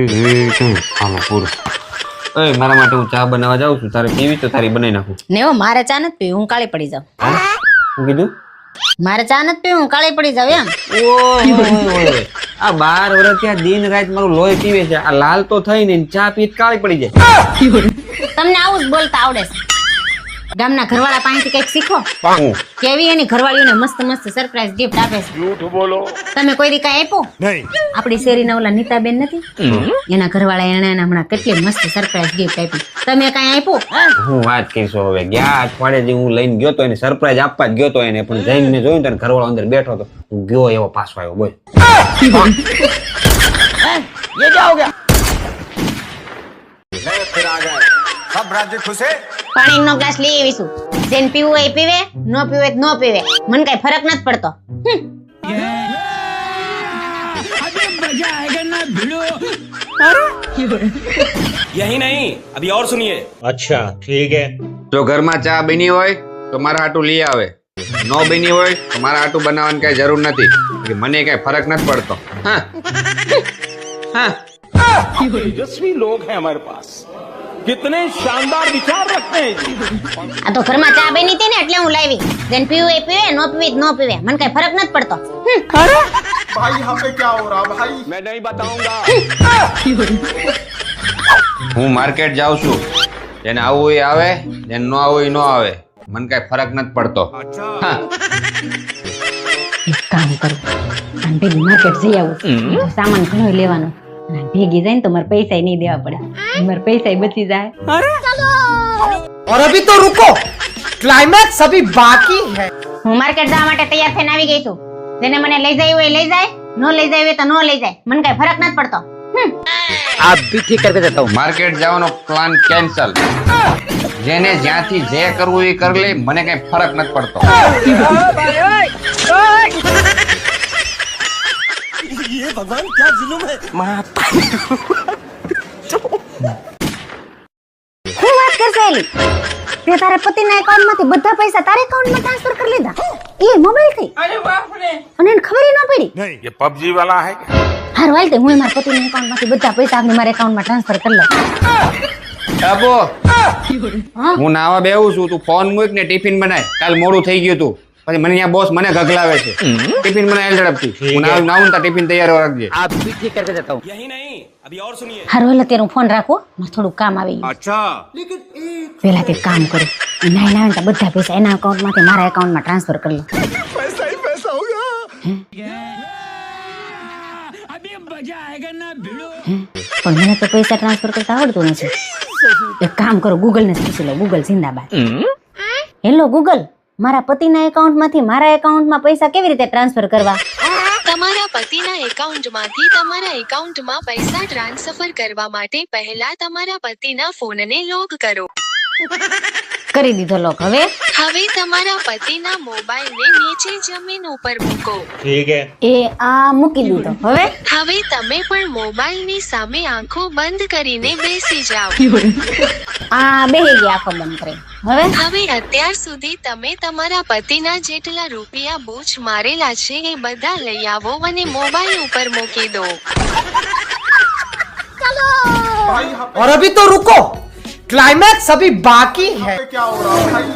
હાલો પૂરું. ઓય મારા માટે હું ચા બનાવવા જાઉં છું, તારે પીવી તો તારી બનાવી નાખું. ને મારે ચા નથી પીવી, હું કાળી પડી જાઉં. શું કીધું? મારે ચા નથી પીવી, હું કાળી પડી જાઉં એમ. ઓય આ 12 વર્ષ ત્યાં દિન રાત મારું લોહી પીવે છે, આ લાલ તો થઈ ને ચા પીત કાળી પડી જાય. તમને આવું જ બોલતા આવડે છે? ગામના ઘરવાળા પાસેથી કઈક શીખો. કેવી એની ઘરવાળીઓને મસ્ત મસ્ત સરપ્રાઈઝ ગિફ્ટ આપે છે. જૂઠ બોલો. તમે કોઈ દી કાંઈ આપ્યું? નહીં. આપણી શેરીના ઓલા નીતાબેન નથી, એના ઘરવાળા એને હમણાં કેટલી મસ્ત સરપ્રાઈઝ ગિફ્ટ આપી. તમે કાંઈ આપ્યું? હું વાત કરીશું હવે. ગયા અઠવાડિયે જે હું લઈને ગયો તો એને સરપ્રાઈઝ આપવા જ ગયો તો એને, પણ જઈને જોયું તો ઘરવાળો અંદર બેઠો હતો, હું ગયો એવો પાછો આવ્યો. બોલ ये क्या हो गया? फिर आ गए सब राज्य खुश है. પાણીનો ગ્લાસ લઈ આવીશું, જેને પીવું હોય એ પીવે, ન પીવું હોય તો ન પીવે, મને કઈ ફરક નથી પડતો. यही नहीं, अभी और सुनिए. अच्छा ठीक है. જો ઘરમાં ચા બની હોય તો મારા હાટું લઈ આવે, ન બની હોય તો મારા હાટું બનાવવાની કઈ જરૂર નથી, મને કઈ ફરક નથી પડતો. હા હા तेजस्वी लोग हैं हमारे पास. कितने शानदार विचार रखते हैं जी. આ તો ઘરમાં ચા બની હતી ને એટલે હું લાવી, જેને પીવું હોય એ પીવે, ન પીવી તો ન પીવે, મને કઈ ફરક નથી પડતો. भाई यहाँ पे क्या हो रहा भाई? मैं नहीं बताऊंगा. હું માર્કેટ જાઉં છું, જેને આવવું હોય આવે, જેને ન આવવું હોય ન આવે, મને કઈ ફરક નથી પડતો. હા એક કામ કરું, આને ભેગી માર્કેટ જઈ આવું, સામાન ઘણો લેવાનો, અને ભેગી જાય ને તો મારે પૈસા નહીં દેવા પડે, મારે પૈસા બચી જાય. और अभी तो रुको, क्लाइमैक्स अभी बाकी है. હું માર્કેટ જવા માટે તૈયાર થઈને આવી ગઈ છું, જેને મને લઈ જાય હોય લઈ જાય, ન લઈ જાય હોય તો ન લઈ જાય, મને કઈ ફરક નથી પડતો. आप भी ठीक करके देता हूँ. માર્કેટ જવાનો પ્લાન કેન્સલ. જેને જ્યાંથી જે કરવું એ કરી લે, મને કઈ ફરક નથી પડતો. ये भगवान क्या जुल्म है. શું વાત કરશે એલી? તે તારા પતિના એકાઉન્ટમાંથી બધા પૈસા તારા એકાઉન્ટમાં ટ્રાન્સફર કરી લીધા, એ મોબાઈલથી? અરે બાપ રે! અને એને ખબર ન પડી? नहीं ये पबजी वाला है क्या? હારું હાલ, હું મારા પતિના એકાઉન્ટમાંથી બધા પૈસા આપને મારા એકાઉન્ટમાં ટ્રાન્સફર કરી લઉં. અબો હું નાવા બેહું છું, તું ફોન મૂક ને ટિફિન બનાય, કાલ મોડું થઈ ગયું તું, પછી મને અહીંયા બોસ મને ગગલાવે છે. ટિફિન બનાય ઝડપથી, હું નાવું તા ટિફિન તૈયાર રાખજે. आप भी ठीक करके देता हूँ. यही नहीं, अभी और सुनिए. હારું હાલ, અત્યારે હું ફોન રાખું, મારે થોડું કામ આવી ગયું. अच्छा પહેલા તે કામ કરું, નાઈ નાઈ તો બધા પૈસા એના એકાઉન્ટમાંથી મારા એકાઉન્ટમાં ટ્રાન્સફર કરી લઉં. पैसा ही पैसा होगा. પણ મને તો પૈસા ટ્રાન્સફર કરતા આવડતું નથી. એક કામ કરો, ગૂગલ ને પૂછી લો. ગૂગલ જિંદાબાદ. હેલો ગૂગલ, મારા પતિના એકાઉન્ટમાંથી મારા એકાઉન્ટમાં પૈસા કેવી રીતે ટ્રાન્સફર કરવા? તમારા પતિના એકાઉન્ટમાંથી તમારા એકાઉન્ટમાં પૈસા ટ્રાન્સફર કરવા માટે પહેલા તમારા પતિના ફોનને લોક કરો. કરી દીધો લોક. હવે તમારા પતિના મોબાઈલને નીચે જમીન ઉપર મૂકો. ठीक है. એ આ મૂકી દીધો. હવે તમે પણ મોબાઈલની સામે આંખો બંધ કરીને બેસી જાઓ. આ બેહી ગયા આંખો બંધ કરી. હવે અત્યાર સુધી તમે તમારા પતિના જેટલા રૂપિયા બૂચ મારેલા છે એ બધા લઈ આવો અને મોબાઈલ ઉપર મૂકી દો. और अभी तो रुको, क्लाइमैक्स अभी बाकी है. क्या हो रहा भाई?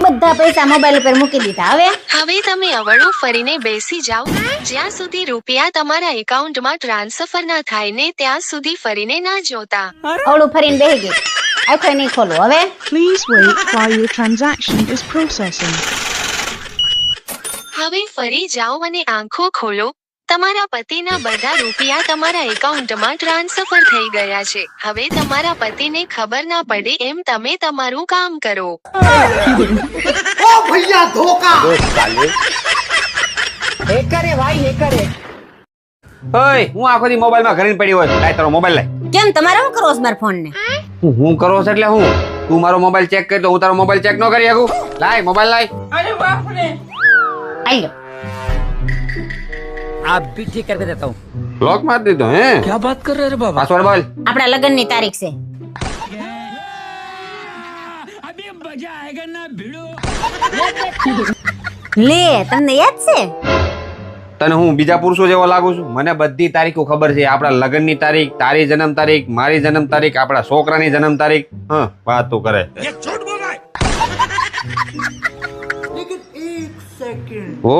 બધા પૈસા મોબાઈલ ઉપર મૂકી દીધા. હવે તમે અવળું ફરીને બેસી જાઓ. જ્યાં સુધી રૂપિયા તમારા એકાઉન્ટમાં ટ્રાન્સફર ના થાય ને ત્યાં સુધી ફરીને ના જોતા. ઓળું ફરીને બેહી ગઈ, આંખો નહીં ખોલું. હવે Please wait while your transaction is processing. હવે ફરી જાઓ અને આંખો ખોલો. તમારા પતિના બધા રૂપિયા તમારા એકાઉન્ટમાં ટ્રાન્સફર થઈ ગયા છે. હવે તમારા પતિને ખબર ના પડે એમ તમે તમારું કામ કરો. ओ भैया धोखा. ઓય હું આખો દી મોબાઈલમાં ઘરે પડી હોય, લાય તારો મોબાઈલ લાય. કેમ તમારે શું કરો છો મારા ફોન ને? હું કરો છો એટલે હું? તું મારો મોબાઈલ ચેક કરી તો હું તારો મોબાઈલ ચેક ન કરી શકું? લાય મોબાઈલ લાય. આઈ લો. आप भी ठीक करके देता हूँ. લોક માર દીધો. હે क्या बात कर रहे हैं बाबा? પાસવર્ડ બોલ. આપણા લગ્નની તારીખ છે. લે, તમને યાદ છે? તને હું બીજા પુરુષો જેવો લાગુ છું? મને બધી તારીખો ખબર છે. આપણા લગ્નની તારીખ, તારી જન્મ તારીખ, મારી જન્મ તારીખ, આપણા છોકરાની જન્મ તારીખ. હા, વાત તું કરે. ઓ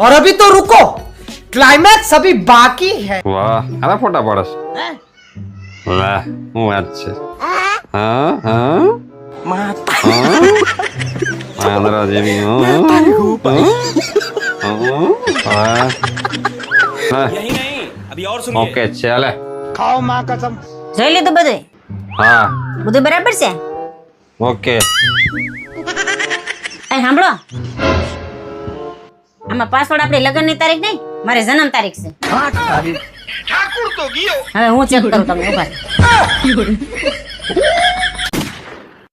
और अभी तो रुको, क्लाइमैक्स अभी बाकी है। વાહ, આના ફોટા પાડસ. વાહ, હું વાત છે. હા હા આંધળા જેવી. ઓકે ચાલે. જોઈ લીધું બધું? હા બધું બરાબર છે? ઓકે. એ સાંભળો, આમાં પાસવર્ડ આપણી લગ્નની તારીખ નહીં, મારી જન્મ તારીખ છે. હવે હું ચેક કરું, તમને ઉભા રહો.